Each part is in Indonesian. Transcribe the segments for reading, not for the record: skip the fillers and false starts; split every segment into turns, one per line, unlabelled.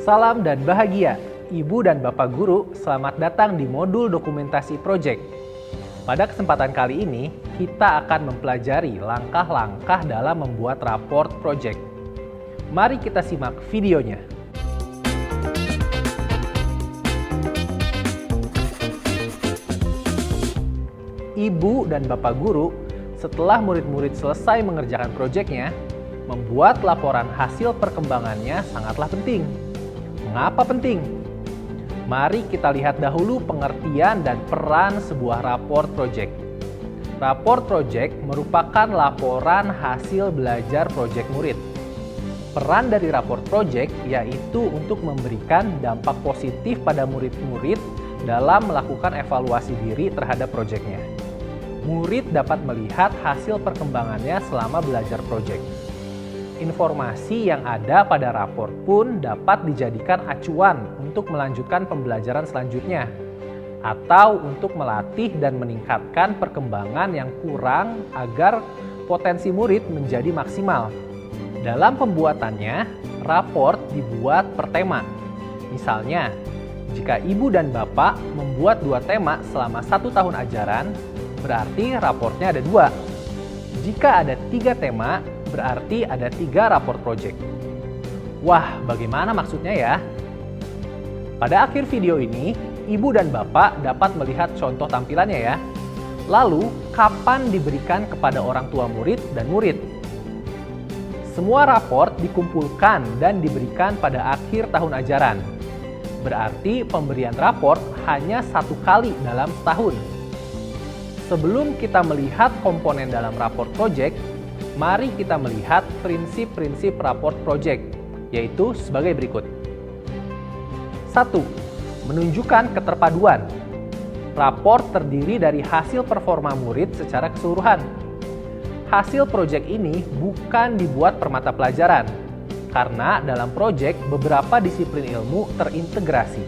Salam dan bahagia, Ibu dan Bapak Guru, selamat datang di modul dokumentasi proyek. Pada kesempatan kali ini, kita akan mempelajari langkah-langkah dalam membuat raport proyek. Mari kita simak videonya. Ibu dan Bapak Guru, setelah murid-murid selesai mengerjakan proyeknya, membuat laporan hasil perkembangannya sangatlah penting. Mengapa penting? Mari kita lihat dahulu pengertian dan peran sebuah raport proyek. Raport proyek merupakan laporan hasil belajar proyek murid. Peran dari raport proyek yaitu untuk memberikan dampak positif pada murid-murid dalam melakukan evaluasi diri terhadap proyeknya. Murid dapat melihat hasil perkembangannya selama belajar proyek. Informasi yang ada pada rapor pun dapat dijadikan acuan untuk melanjutkan pembelajaran selanjutnya, atau untuk melatih dan meningkatkan perkembangan yang kurang agar potensi murid menjadi maksimal. Dalam pembuatannya, raport dibuat per tema. Misalnya, jika Ibu dan Bapak membuat 2 tema selama 1 tahun ajaran, berarti raportnya ada 2. Jika ada 3 tema, berarti ada 3 raport proyek. Wah, bagaimana maksudnya ya? Pada akhir video ini, Ibu dan Bapak dapat melihat contoh tampilannya ya. Lalu, kapan diberikan kepada orang tua murid dan murid? Semua raport dikumpulkan dan diberikan pada akhir tahun ajaran. Berarti pemberian raport hanya 1 kali dalam setahun. Sebelum kita melihat komponen dalam raport proyek, mari kita melihat prinsip-prinsip raport proyek, yaitu sebagai berikut. 1. Menunjukkan keterpaduan. Raport terdiri dari hasil performa murid secara keseluruhan. Hasil proyek ini bukan dibuat per mata pelajaran, karena dalam proyek beberapa disiplin ilmu terintegrasi.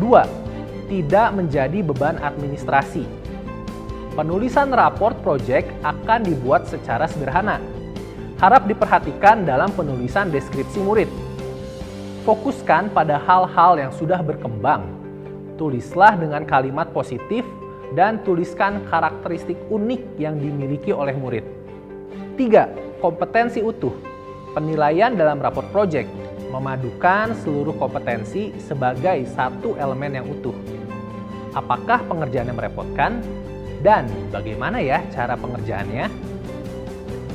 2. Tidak menjadi beban administrasi. Penulisan raport proyek akan dibuat secara sederhana. Harap diperhatikan dalam penulisan deskripsi murid. Fokuskan pada hal-hal yang sudah berkembang. Tulislah dengan kalimat positif dan tuliskan karakteristik unik yang dimiliki oleh murid. 3. Kompetensi utuh. Penilaian dalam raport proyek memadukan seluruh kompetensi sebagai satu elemen yang utuh. Apakah pengerjaannya merepotkan? Dan bagaimana ya cara pengerjaannya?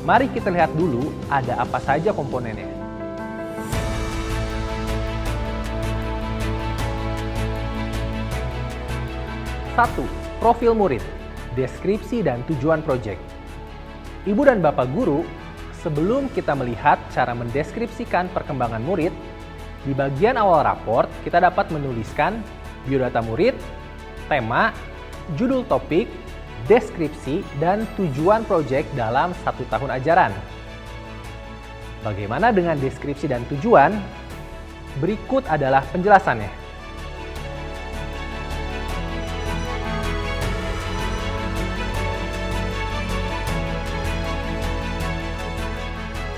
Mari kita lihat dulu ada apa saja komponennya. 1. Profil murid, deskripsi dan tujuan proyek. Ibu dan Bapak Guru, sebelum kita melihat cara mendeskripsikan perkembangan murid, di bagian awal raport kita dapat menuliskan biodata murid, tema, judul topik, deskripsi, dan tujuan proyek dalam 1 tahun ajaran. Bagaimana dengan deskripsi dan tujuan? Berikut adalah penjelasannya.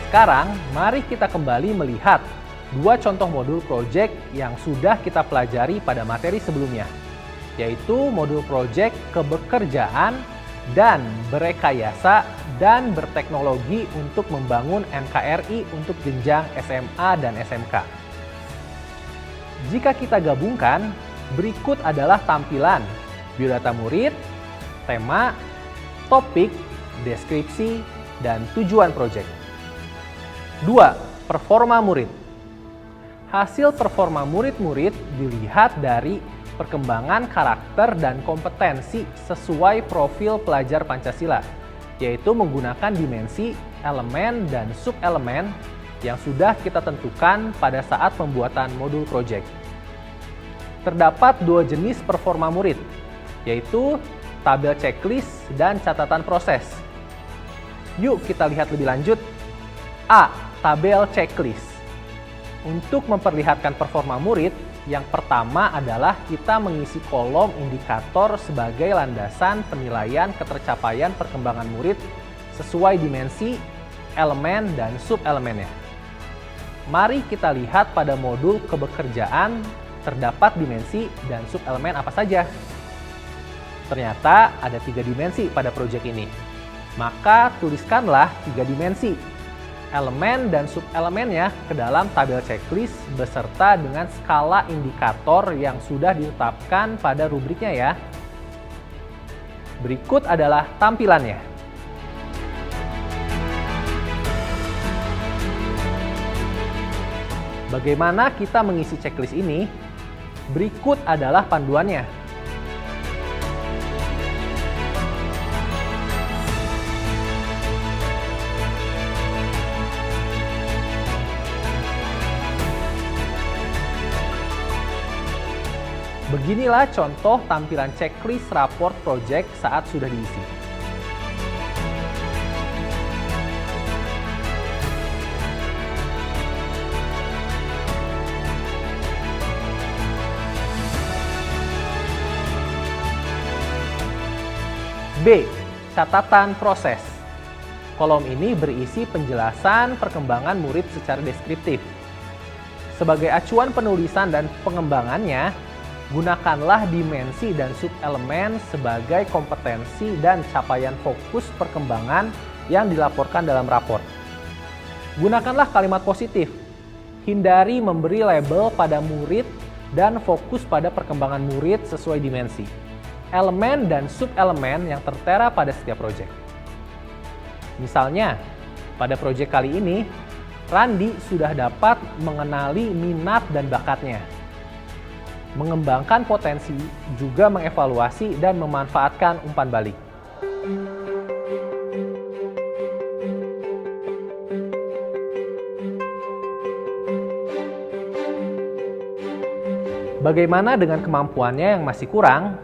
Sekarang, mari kita kembali melihat 2 contoh modul proyek yang sudah kita pelajari pada materi sebelumnya, yaitu modul proyek kebekerjaan dan berekayasa dan berteknologi untuk membangun NKRI untuk jenjang SMA dan SMK. Jika kita gabungkan, berikut adalah tampilan biodata murid, tema, topik, deskripsi, dan tujuan proyek. 2. Performa murid. Hasil performa murid-murid dilihat dari perkembangan karakter dan kompetensi sesuai profil pelajar Pancasila, yaitu menggunakan dimensi, elemen, dan subelemen yang sudah kita tentukan pada saat pembuatan modul proyek. Terdapat 2 jenis performa murid, yaitu tabel checklist dan catatan proses. Yuk kita lihat lebih lanjut. A. Tabel checklist. Untuk memperlihatkan performa murid, yang pertama adalah kita mengisi kolom indikator sebagai landasan penilaian ketercapaian perkembangan murid sesuai dimensi, elemen, dan subelemennya. Mari kita lihat pada modul kebekerjaan terdapat dimensi dan subelemen apa saja. Ternyata ada 3 dimensi pada proyek ini. Maka tuliskanlah 3 dimensi, elemen dan subelemennya ke dalam tabel checklist beserta dengan skala indikator yang sudah ditetapkan pada rubriknya ya. Berikut adalah tampilannya. Bagaimana kita mengisi checklist ini? Berikut adalah panduannya. Beginilah contoh tampilan checklist raport project saat sudah diisi. B. Catatan proses. Kolom ini berisi penjelasan perkembangan murid secara deskriptif. Sebagai acuan penulisan dan pengembangannya, gunakanlah dimensi dan subelemen sebagai kompetensi dan capaian fokus perkembangan yang dilaporkan dalam rapor. Gunakanlah kalimat positif. Hindari memberi label pada murid dan fokus pada perkembangan murid sesuai dimensi, elemen dan subelemen yang tertera pada setiap proyek. Misalnya, pada proyek kali ini, Randi sudah dapat mengenali minat dan bakatnya, mengembangkan potensi, juga mengevaluasi dan memanfaatkan umpan balik. Bagaimana dengan kemampuannya yang masih kurang?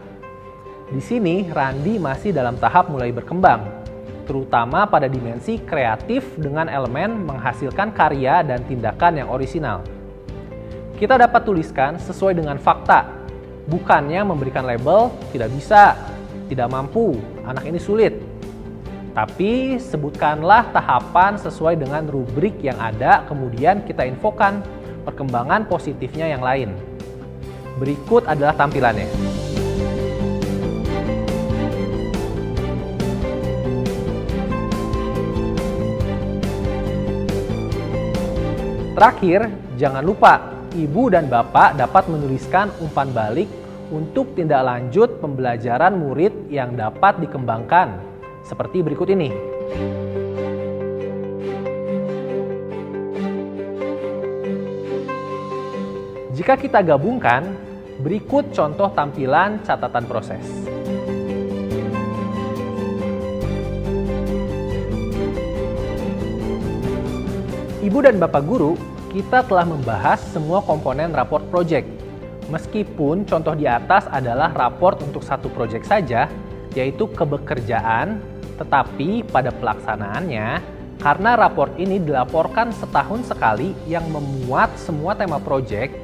Di sini, Randi masih dalam tahap mulai berkembang, terutama pada dimensi kreatif dengan elemen menghasilkan karya dan tindakan yang orisinal. Kita dapat tuliskan sesuai dengan fakta, bukannya memberikan label tidak bisa, tidak mampu, anak ini sulit. Tapi sebutkanlah tahapan sesuai dengan rubrik yang ada, kemudian kita infokan perkembangan positifnya yang lain. Berikut adalah tampilannya. Terakhir, jangan lupa ibu dan bapak dapat menuliskan umpan balik untuk tindak lanjut pembelajaran murid yang dapat dikembangkan, seperti berikut ini. Jika kita gabungkan, berikut contoh tampilan catatan proses. Ibu dan Bapak Guru, kita telah membahas semua komponen raport project. Meskipun contoh di atas adalah raport untuk satu project saja, yaitu kebekerjaan, tetapi pada pelaksanaannya, karena raport ini dilaporkan setahun sekali yang memuat semua tema project,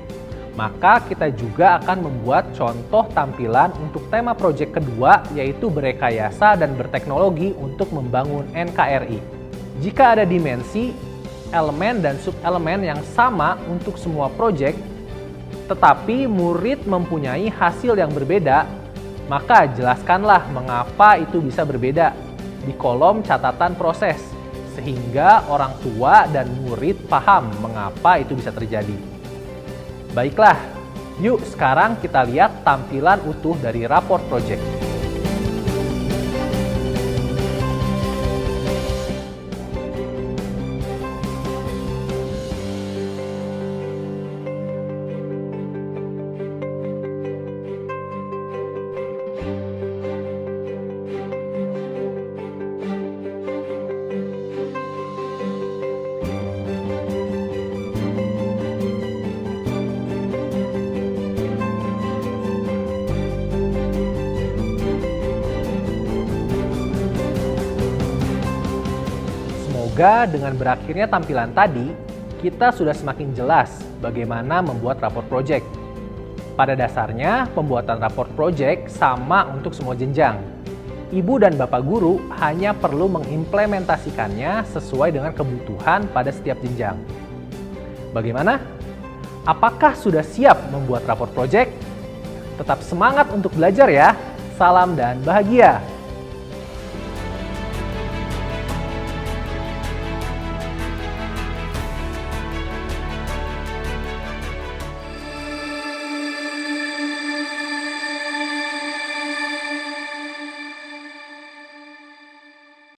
maka kita juga akan membuat contoh tampilan untuk tema project kedua, yaitu berekayasa dan berteknologi untuk membangun NKRI. Jika ada dimensi, elemen dan subelemen yang sama untuk semua proyek, tetapi murid mempunyai hasil yang berbeda, maka jelaskanlah mengapa itu bisa berbeda di kolom catatan proses, sehingga orang tua dan murid paham mengapa itu bisa terjadi. Baiklah, yuk sekarang kita lihat tampilan utuh dari raport proyek. Semoga dengan berakhirnya tampilan tadi, kita sudah semakin jelas bagaimana membuat raport project. Pada dasarnya, pembuatan raport project sama untuk semua jenjang. Ibu dan Bapak Guru hanya perlu mengimplementasikannya sesuai dengan kebutuhan pada setiap jenjang. Bagaimana? Apakah sudah siap membuat rapor proyek? Tetap semangat untuk belajar ya. Salam dan bahagia.